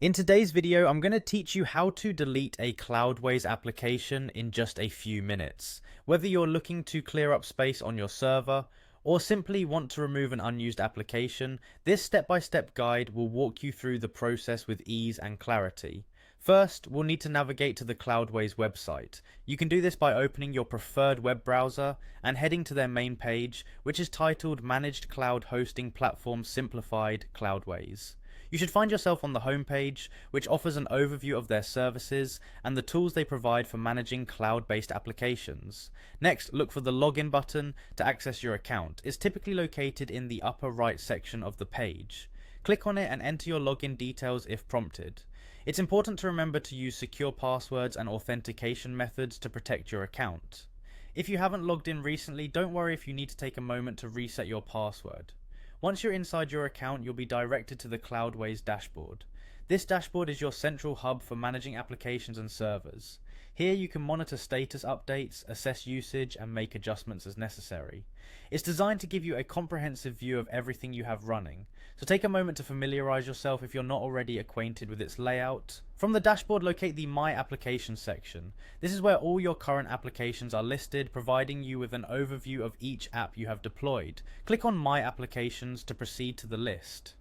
In today's video, I'm going to teach you how to delete a Cloudways application in just a few minutes. Whether you're looking to clear up space on your server, or simply want to remove an unused application, this step-by-step guide will walk you through the process with ease and clarity. First, we'll need to navigate to the Cloudways website. You can do this by opening your preferred web browser and heading to their main page, which is titled Managed Cloud Hosting Platform Simplified Cloudways. You should find yourself on the homepage, which offers an overview of their services and the tools they provide for managing cloud-based applications. Next, look for the login button to access your account. It's typically located in the upper right section of the page. Click on it and enter your login details if prompted. It's important to remember to use secure passwords and authentication methods to protect your account. If you haven't logged in recently, don't worry if you need to take a moment to reset your password. Once you're inside your account, you'll be directed to the Cloudways dashboard. This dashboard is your central hub for managing applications and servers. Here you can monitor status updates, assess usage, and make adjustments as necessary. It's designed to give you a comprehensive view of everything you have running, so take a moment to familiarize yourself if you're not already acquainted with its layout. From the dashboard, locate the My Applications section. This is where all your current applications are listed, providing you with an overview of each app you have deployed. Click on My Applications to proceed to the list.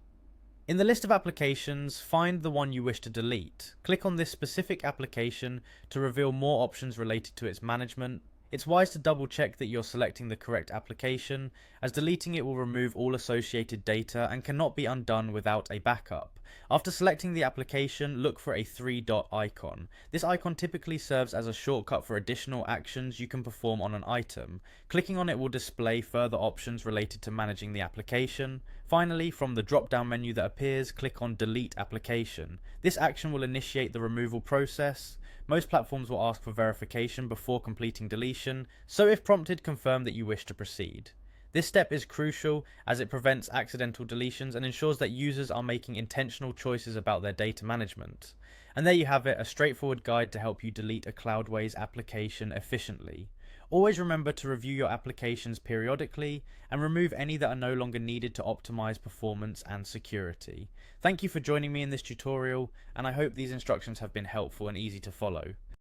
In the list of applications, find the one you wish to delete. Click on this specific application to reveal more options related to its management. It's wise to double check that you're selecting the correct application, as deleting it will remove all associated data and cannot be undone without a backup. After selecting the application, look for a three-dot icon. This icon typically serves as a shortcut for additional actions you can perform on an item. Clicking on it will display further options related to managing the application. Finally, from the drop-down menu that appears, click on Delete Application. This action will initiate the removal process. Most platforms will ask for verification before completing deletion, so if prompted, confirm that you wish to proceed. This step is crucial as it prevents accidental deletions and ensures that users are making intentional choices about their data management. And there you have it, a straightforward guide to help you delete a Cloudways application efficiently. Always remember to review your applications periodically and remove any that are no longer needed to optimize performance and security. Thank you for joining me in this tutorial, and I hope these instructions have been helpful and easy to follow.